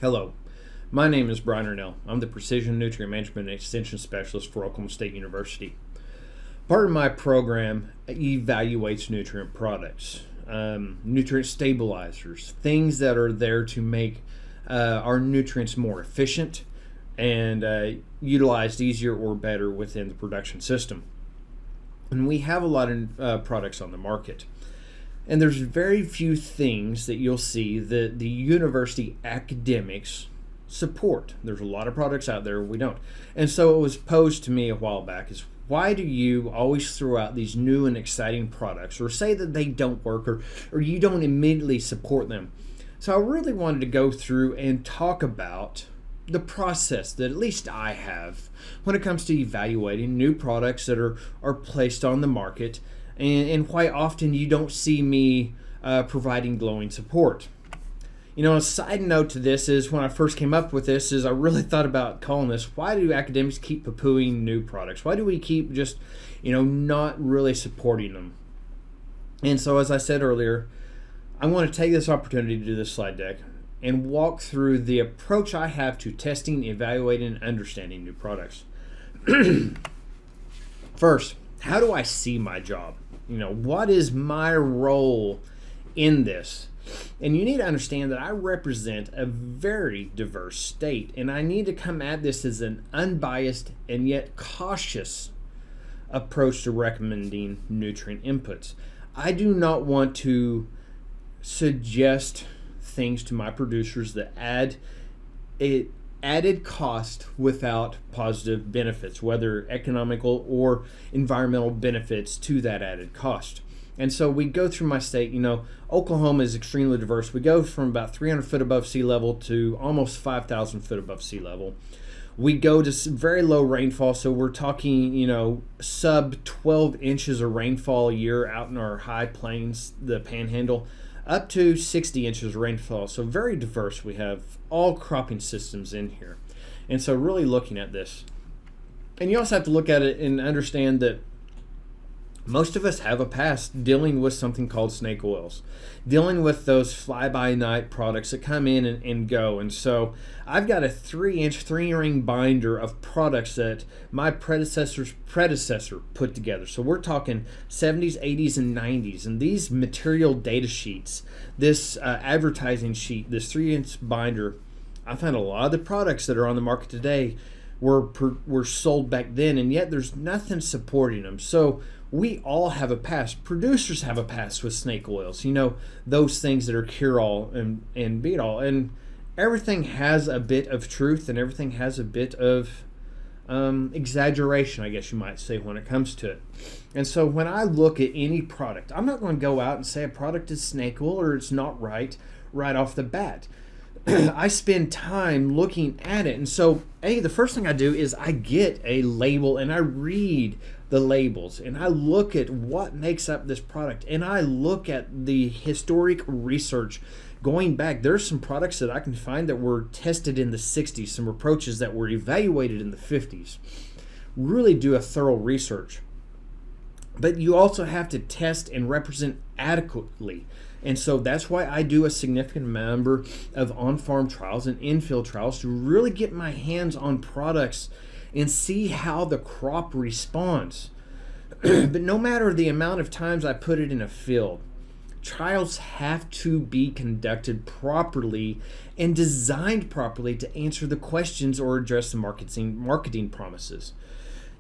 Hello, my name is Brian Ernell. I'm the Precision Nutrient Management and Extension Specialist for Oklahoma State University. Part of my program evaluates nutrient products, nutrient stabilizers, things that are there to make our nutrients more efficient and utilized easier or better within the production system. And we have a lot of products on the market. And there's very few things that you'll see that the university academics support. There's a lot of products out there we don't. And so it was posed to me a while back is, why do you always throw out these new and exciting products or say that they don't work or you don't immediately support them? So I really wanted to go through and talk about the process that at least I have when it comes to evaluating new products that are placed on the market. And quite often you don't see me providing glowing support. You know, a side note to this is when I first came up with this is I really thought about calling this, why do academics keep poo-pooing new products? Why do we keep just, not really supporting them? And so as I said earlier, I want to take this opportunity to do this slide deck and walk through the approach I have to testing, evaluating, and understanding new products. First, how do I see my job? What is my role in this? And you need to understand that I represent a very diverse state, and I need to come at this as an unbiased and yet cautious approach to recommending nutrient inputs. I do not want to suggest things to my producers that add added cost without positive benefits, whether economical or environmental benefits to that added cost. And so we go through my state. Oklahoma is extremely diverse. We go from about 300 foot above sea level to almost 5,000 foot above sea level. We go to very low rainfall, so we're talking, sub 12 inches of rainfall a year out in our high plains, the Panhandle, up to 60 inches of rainfall. So very diverse. We have all cropping systems in here. And so really looking at this. And you also have to look at it and understand that most of us have a past dealing with something called snake oils, dealing with those fly-by-night products that come in and go. And so I've got a 3-inch, 3-ring binder of products that my predecessor's predecessor put together. So we're talking 70s, 80s, and 90s. And these material data sheets, this advertising sheet, this 3-inch binder, I found a lot of the products that are on the market today were sold back then, and yet there's nothing supporting them. So we all have a past. Producers have a past with snake oils, those things that are cure-all and beat-all. And everything has a bit of truth and everything has a bit of exaggeration, I guess you might say, when it comes to it. And so when I look at any product, I'm not going to go out and say a product is snake oil or it's not right off the bat. I spend time looking at it. And so, the first thing I do is I get a label and I read the labels and I look at what makes up this product and I look at the historic research going back. There's some products that I can find that were tested in the 60s, some approaches that were evaluated in the 50s. Really do a thorough research. But you also have to test and represent adequately. And so that's why I do a significant number of on-farm trials and in-field trials to really get my hands on products and see how the crop responds. But no matter the amount of times I put it in a field, trials have to be conducted properly and designed properly to answer the questions or address the marketing promises.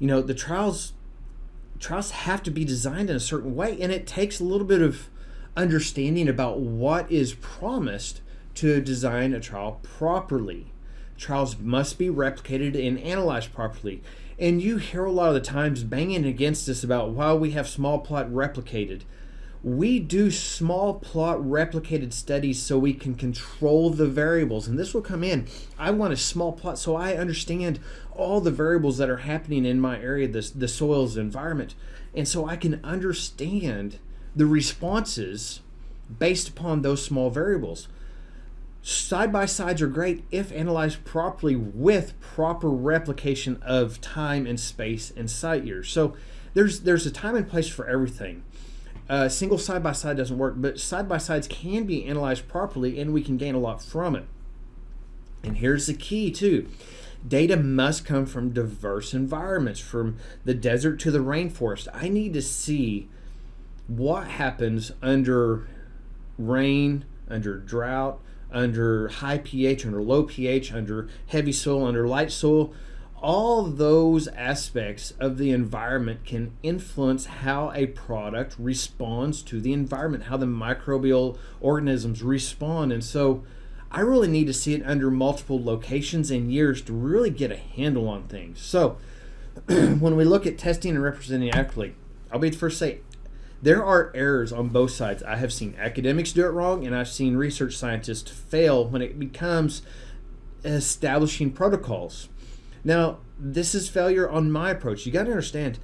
The trials have to be designed in a certain way, and it takes a little bit of understanding about what is promised to design a trial properly. Trials must be replicated and analyzed properly. And you hear a lot of the times banging against us about why we have small plot replicated. We do small plot replicated studies so we can control the variables. And this will come in. I want a small plot so I understand all the variables that are happening in my area, the soil's environment. And so I can understand the responses based upon those small variables. Side-by-sides are great if analyzed properly with proper replication of time and space and site years. So there's a time and place for everything. Single side-by-side doesn't work, but side-by-sides can be analyzed properly and we can gain a lot from it. And here's the key too. Data must come from diverse environments, from the desert to the rainforest. I need to see what happens under rain, under drought, under high pH, under low pH, under heavy soil, under light soil. All those aspects of the environment can influence how a product responds to the environment, how the microbial organisms respond. And so I really need to see it under multiple locations and years to really get a handle on things. So when we look at testing and representing accurately, I'll be the first to say there are errors on both sides. I have seen academics do it wrong, and I've seen research scientists fail when it becomes establishing protocols. Now, this is failure on my approach. You got to understand,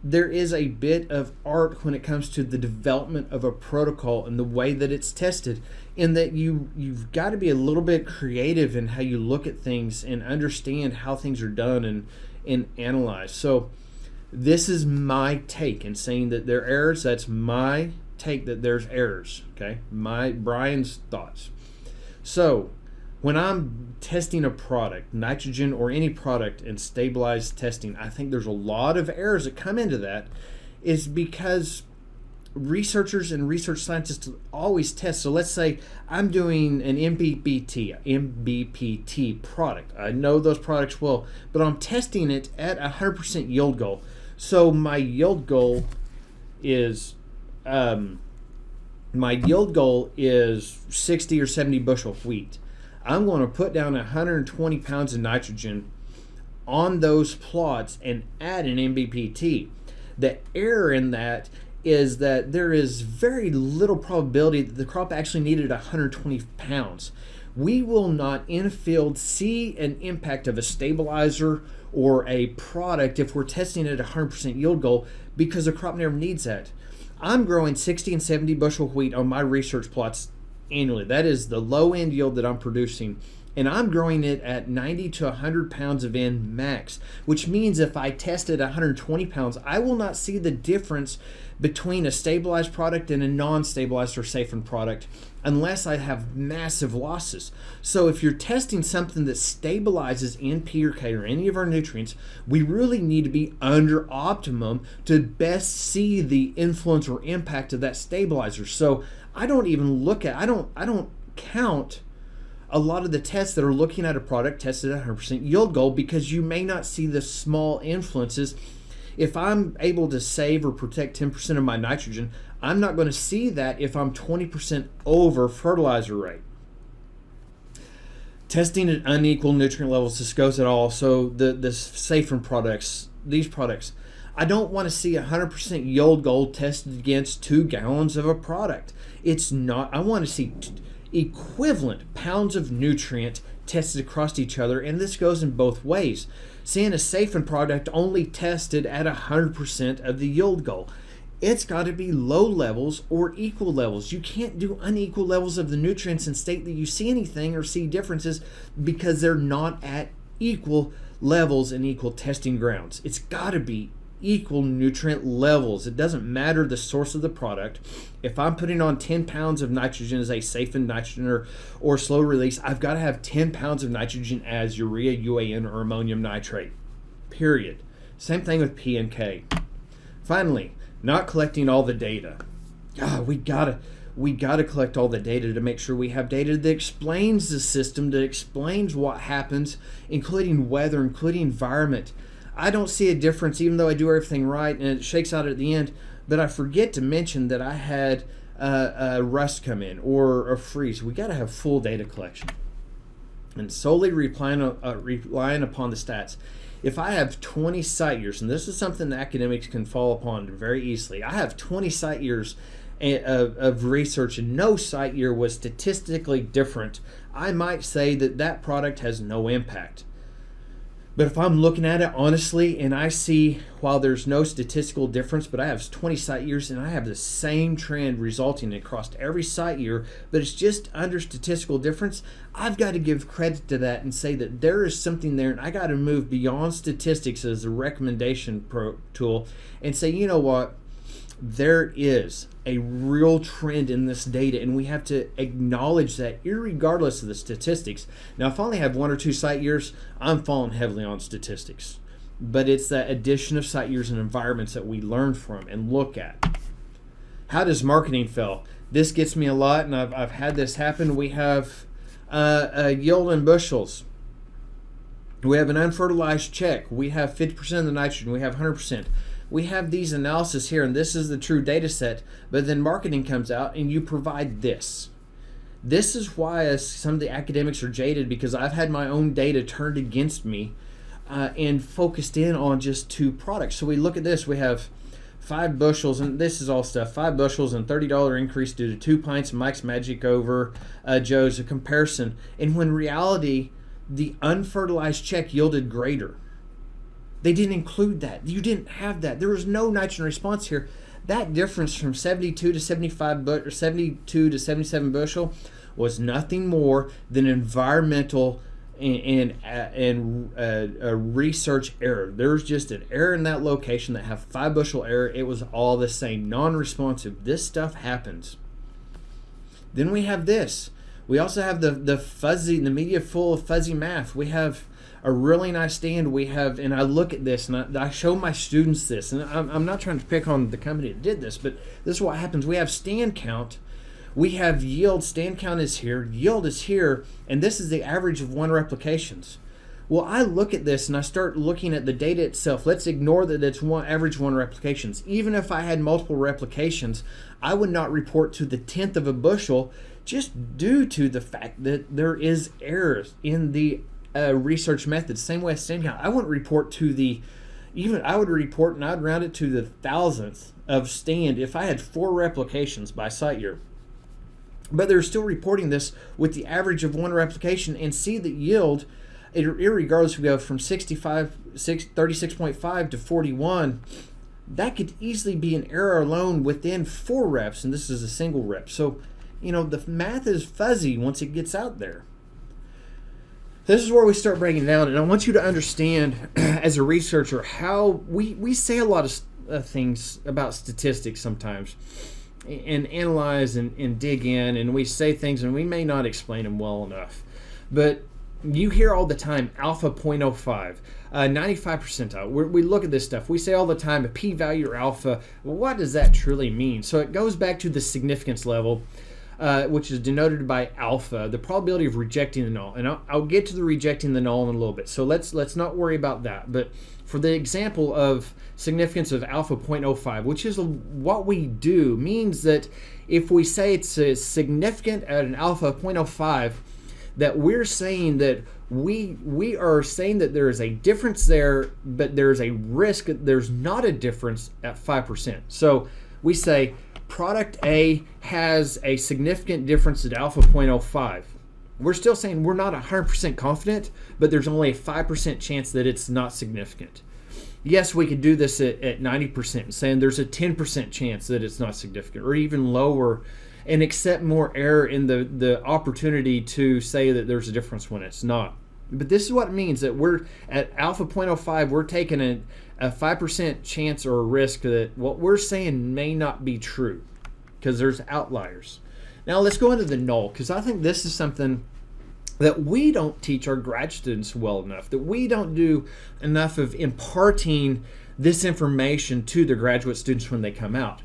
there is a bit of art when it comes to the development of a protocol and the way that it's tested, in that you've got to be a little bit creative in how you look at things and understand how things are done and analyze. So this is my take in saying that there are errors. That's my take, that there's errors. Okay, Brian's thoughts. So when I'm testing a product, nitrogen or any product in stabilized testing, I think there's a lot of errors that come into that, is because researchers and research scientists always test. So let's say I'm doing an MBPT product. I know those products well, but I'm testing it at 100% yield goal. So my yield goal is 60 or 70 bushel of wheat. I'm going to put down 120 pounds of nitrogen on those plots and add an MBPT. The error in that is that there is very little probability that the crop actually needed 120 pounds. We will not in field see an impact of a stabilizer or a product if we're testing at 100% yield goal, because the crop never needs that. I'm growing 60 and 70 bushel wheat on my research plots annually. That is the low end yield that I'm producing, and I'm growing it at 90 to 100 pounds of N max, which means if I test at 120 pounds, I will not see the difference between a stabilized product and a non-stabilized or safen product unless I have massive losses. So if you're testing something that stabilizes NP or K or any of our nutrients, we really need to be under optimum to best see the influence or impact of that stabilizer. So I don't even look at, I don't count a lot of the tests that are looking at a product tested at 100% yield goal, because you may not see the small influences. If I'm able to save or protect 10% of my nitrogen, I'm not going to see that if I'm 20% over fertilizer rate. Testing at unequal nutrient levels, this goes at all. So the safen products, these products, I don't want to see 100% yield goal tested against 2 gallons of a product. It's not. I want to see equivalent pounds of nutrient tested across each other, and this goes in both ways. Seeing a safen product only tested at 100% of the yield goal, it's got to be low levels or equal levels. You can't do unequal levels of the nutrients and state that you see anything or see differences, because they're not at equal levels and equal testing grounds. It's got to be equal nutrient levels. It doesn't matter the source of the product. If I'm putting on 10 pounds of nitrogen as a safen nitrogen or slow release, I've got to have 10 pounds of nitrogen as urea, UAN, or ammonium nitrate. Period. Same thing with P and K. Finally, not collecting all the data. We gotta collect all the data to make sure we have data that explains the system, that explains what happens, including weather, including environment. I don't see a difference, even though I do everything right and it shakes out at the end, but I forget to mention that I had a rust come in or a freeze. We got to have full data collection and solely relying upon the stats. If I have 20 site years, and this is something that academics can fall upon very easily, I have 20 site years of research and no site year was statistically different, I might say that that product has no impact. But if I'm looking at it honestly and I see, while there's no statistical difference, but I have 20 site years and I have the same trend resulting across every site year, but it's just under statistical difference, I've got to give credit to that and say that there is something there, and I got to move beyond statistics as a recommendation tool and say, you know what, there is a real trend in this data, and we have to acknowledge that irregardless of the statistics. Now, if I only have 1 or 2 site years, I'm falling heavily on statistics. But it's that addition of site years and environments that we learn from and look at. How does marketing fail? This gets me a lot, and I've had this happen. We have yield in bushels. We have an unfertilized check. We have 50% of the nitrogen. We have 100%. We have these analysis here, and this is the true data set, but then marketing comes out and you provide this. This is why some of the academics are jaded, because I've had my own data turned against me and focused in on just 2 products. So we look at this, we have 5 bushels, and this is all stuff, 5 bushels and $30 increase due to 2 pints of Mike's Magic over Joe's, a comparison. And when reality, the unfertilized check yielded greater. They didn't include that. You didn't have that. There was no nitrogen response here. That difference from 72 to 75 or 72 to 77 bushel was nothing more than environmental and research error. There's just an error in that location that have 5 bushel error. It was all the same, non-responsive. This stuff happens. Then we have this. We also have the fuzzy, the media full of fuzzy math. We have a really nice stand. We have, and I look at this and I show my students this, and I'm not trying to pick on the company that did this, but this is what happens. We have stand count, we have yield, stand count is here, yield is here, and this is the average of 1 replications. Well, I look at this and I start looking at the data itself. Let's ignore that it's average 1 replications. Even if I had multiple replications, I would not report to the 10th of a bushel, just due to the fact that there is errors in the research method. Same way as stand count. I wouldn't report to I would report and I'd round it to the thousandth of stand if I had 4 replications by site year. But they're still reporting this with the average of 1 replication, and see that yield, irregardless, we go from 36.5 to 41. That could easily be an error alone within 4 reps, and this is a single rep. So, the math is fuzzy once it gets out there. This is where we start breaking down, and I want you to understand as a researcher how we say a lot of things about statistics sometimes and analyze and dig in, and we say things and we may not explain them well enough. But you hear all the time alpha 0.05, 95 percentile. We look at this stuff. We say all the time a p-value or alpha. Well, what does that truly mean? So it goes back to the significance level, which is denoted by alpha, the probability of rejecting the null. And I'll get to the rejecting the null in a little bit. So let's not worry about that. But for the example of significance of alpha 0.05, which is what we do, means that if we say it's a significant at an alpha 0.05, that we're saying that we are saying that there is a difference there, but there's a risk that there's not a difference at 5%. So we say product A has a significant difference at alpha 0.05. We're still saying we're not 100% confident, but there's only a 5% chance that it's not significant. Yes, we could do this at 90%, saying there's a 10% chance that it's not significant, or even lower, and accept more error in the opportunity to say that there's a difference when it's not. But this is what it means, that we're at alpha 0.05, we're taking a 5% chance or a risk that what we're saying may not be true, because there's outliers. Now let's go into the null, because I think this is something that we don't teach our grad students well enough, that we don't do enough of imparting this information to the graduate students when they come out.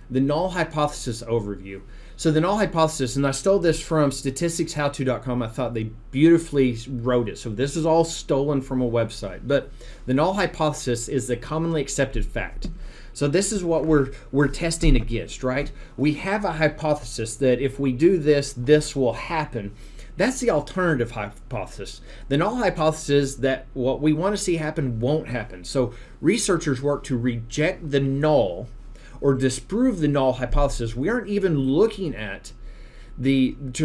The null hypothesis overview. So the null hypothesis, and I stole this from statisticshowto.com. I thought they beautifully wrote it. So this is all stolen from a website. But the null hypothesis is the commonly accepted fact. So this is what we're testing against, right? We have a hypothesis that if we do this, this will happen. That's the alternative hypothesis. The null hypothesis is that what we want to see happen won't happen. So researchers work to reject the null or disprove the null hypothesis. We aren't even looking at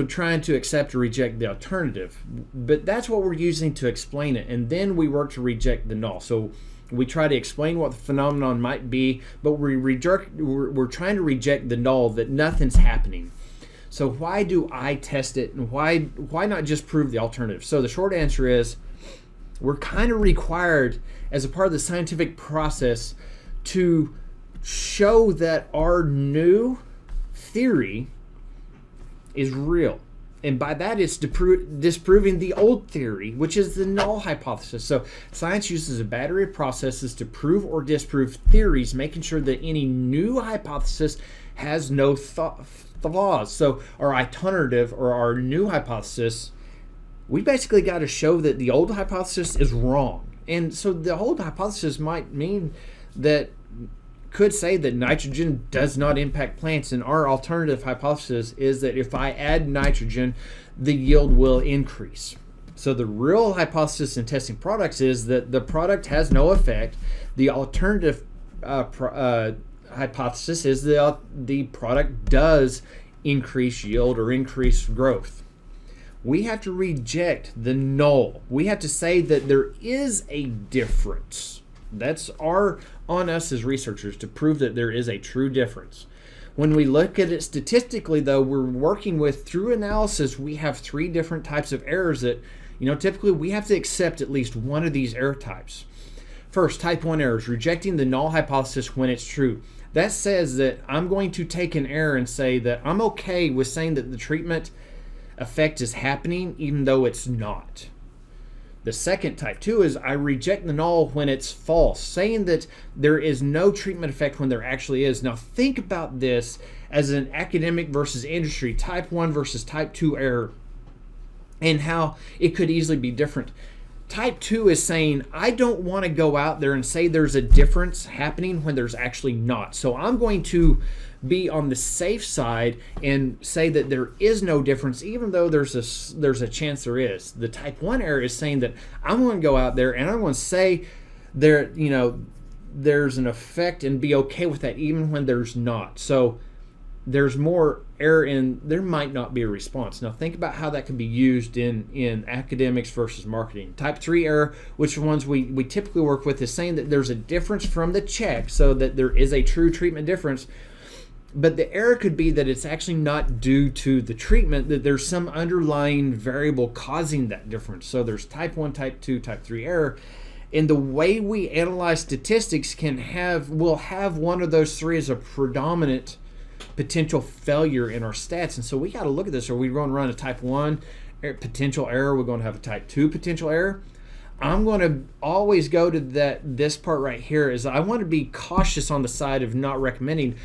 trying to accept or reject the alternative, but that's what we're using to explain it. And then we work to reject the null. So we try to explain what the phenomenon might be, but we're trying to reject the null, that nothing's happening. So why do I test it, and why not just prove the alternative? So the short answer is we're kind of required as a part of the scientific process to show that our new theory is real. And by that, it's disproving the old theory, which is the null hypothesis. So science uses a battery of processes to prove or disprove theories, making sure that any new hypothesis has no flaws. So our alternative or our new hypothesis, we basically got to show that the old hypothesis is wrong. And so the old hypothesis might mean that could say that nitrogen does not impact plants, and our alternative hypothesis is that if I add nitrogen, the yield will increase. So the real hypothesis in testing products is that the product has no effect. The alternative hypothesis is that the product does increase yield or increase growth. We have to reject the null. We have to say that there is a difference. That's on us as researchers to prove that there is a true difference. When we look at it statistically, though, we're working with, through analysis, we have 3 different types of errors that, typically we have to accept at least one of these error types. First, type 1 errors, rejecting the null hypothesis when it's true. That says that I'm going to take an error and say that I'm okay with saying that the treatment effect is happening even though it's not. The second, type 2, is I reject the null when it's false, saying that there is no treatment effect when there actually is. Now think about this as an academic versus industry, type 1 versus type 2 error, and how it could easily be different. Type 2 is saying, I don't want to go out there and say there's a difference happening when there's actually not. So I'm going to be on the safe side and say that there is no difference, even though there's a chance there is. The type 1 error is saying that I'm going to go out there and I'm going to say there's an effect and be okay with that even when there's not. So there's more error in there might not be a response. Now think about how that can be used in academics versus marketing. Type 3 error, which ones we typically work with, is saying that there's a difference from the check, so that there is a true treatment difference. But the error could be that it's actually not due to the treatment, that there's some underlying variable causing that difference. So there's type 1, type 2, type 3 error. And the way we analyze statistics will have one of those 3 as a predominant potential failure in our stats. And so we got to look at this. Are we going to run a type 1 potential error? We're going to have a type 2 potential error. I'm going to always go to this part right here is I want to be cautious on the side of not recommending.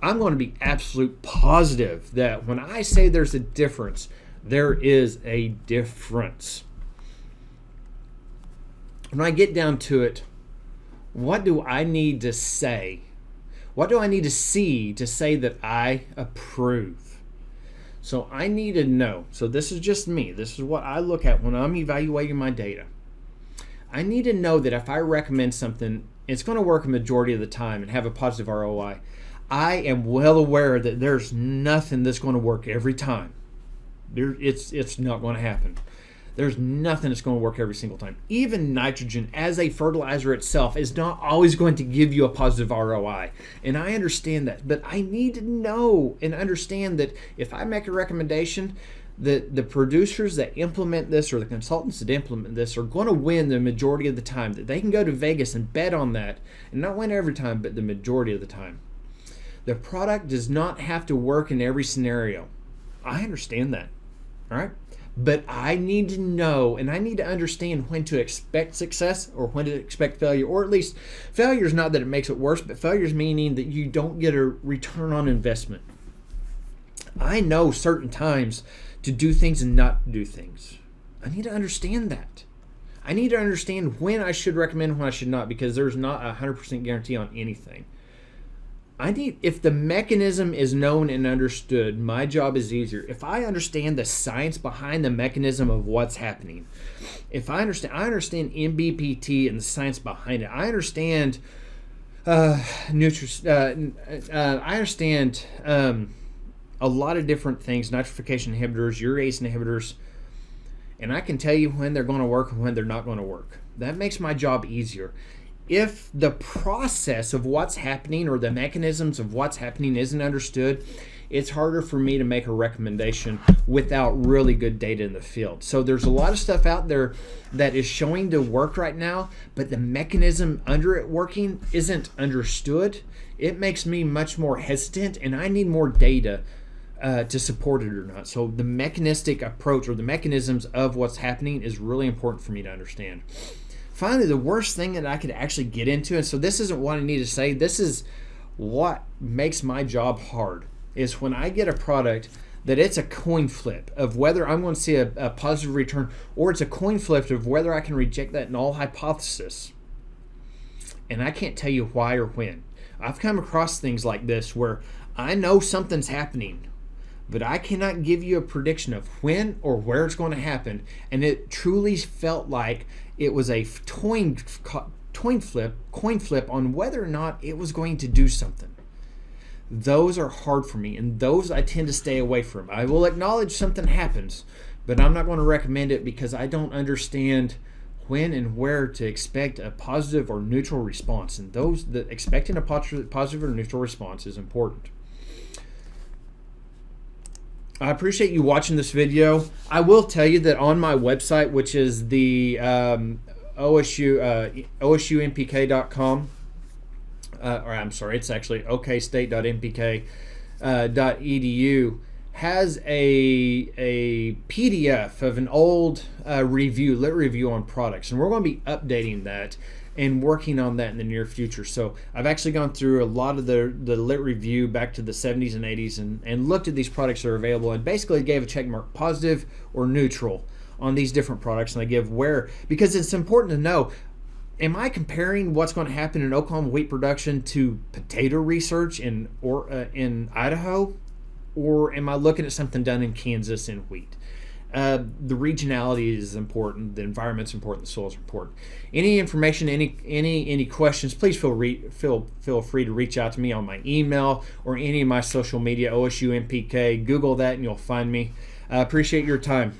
I'm going to be absolute positive that when I say there's a difference, there is a difference. When I get down to it, what do I need to say? What do I need to see to say that I approve? So I need to know. So this is just me. This is what I look at when I'm evaluating my data. I need to know that if I recommend something, it's going to work a majority of the time and have a positive ROI. I am well aware that there's nothing that's going to work every time. It's not going to happen. There's nothing that's going to work every single time. Even nitrogen as a fertilizer itself is not always going to give you a positive ROI. And I understand that. But I need to know and understand that if I make a recommendation, that the producers that implement this or the consultants that implement this are going to win the majority of the time. That they can go to Vegas and bet on that. And not win every time, but the majority of the time. The product does not have to work in every scenario. I understand that. All right? But I need to know and I need to understand when to expect success or when to expect failure. Or at least failure is not that it makes it worse, but failure is meaning that you don't get a return on investment. I know certain times to do things and not do things. I need to understand that. I need to understand when I should recommend and when I should not, because there's not a 100% guarantee on anything. If the mechanism is known and understood, my job is easier. If I understand the science behind the mechanism of what's happening, I understand MBPT and the science behind it. I understand I understand a lot of different things, nitrification inhibitors, urease inhibitors, and I can tell you when they're going to work and when they're not going to work. That makes my job easier. If the process of what's happening or the mechanisms of what's happening isn't understood, it's harder for me to make a recommendation without really good data in the field. So there's a lot of stuff out there that is showing to work right now, but the mechanism under it working isn't understood. It makes me much more hesitant, and I need more data to support it or not. So the mechanistic approach, or the mechanisms of what's happening, is really important for me to understand. Finally, the worst thing that I could actually get into, and so this isn't what I need to say, this is what makes my job hard, is when I get a product that it's a coin flip of whether I'm going to see a positive return, or it's a coin flip of whether I can reject that null hypothesis. And I can't tell you why or when. I've come across things like this where I know something's happening, but I cannot give you a prediction of when or where it's going to happen. And it truly felt like it was a coin flip on whether or not it was going to do something. Those are hard for me, and those I tend to stay away from. I will acknowledge something happens, but I'm not going to recommend it because I don't understand when and where to expect a positive or neutral response. And expecting a positive or neutral response is important. I appreciate you watching this video. I will tell you that on my website, which is the OSUMPK.com, or I'm sorry, it's actually okstate.mpk.edu, has a PDF of an old lit review on products, and we're going to be updating that and working on that in the near future. So I've actually gone through a lot of the lit review back to the 70s and 80s and looked at these products that are available, and basically gave a check mark positive or neutral on these different products. And I give where, because it's important to know, am I comparing what's going to happen in Oklahoma wheat production to potato research in Idaho, or am I looking at something done in Kansas in wheat? The regionality is important. The environment's important. The soil's important. Any information, any questions, please feel free to reach out to me on my email or any of my social media, OSU MPK. Google that and you'll find me. I appreciate your time.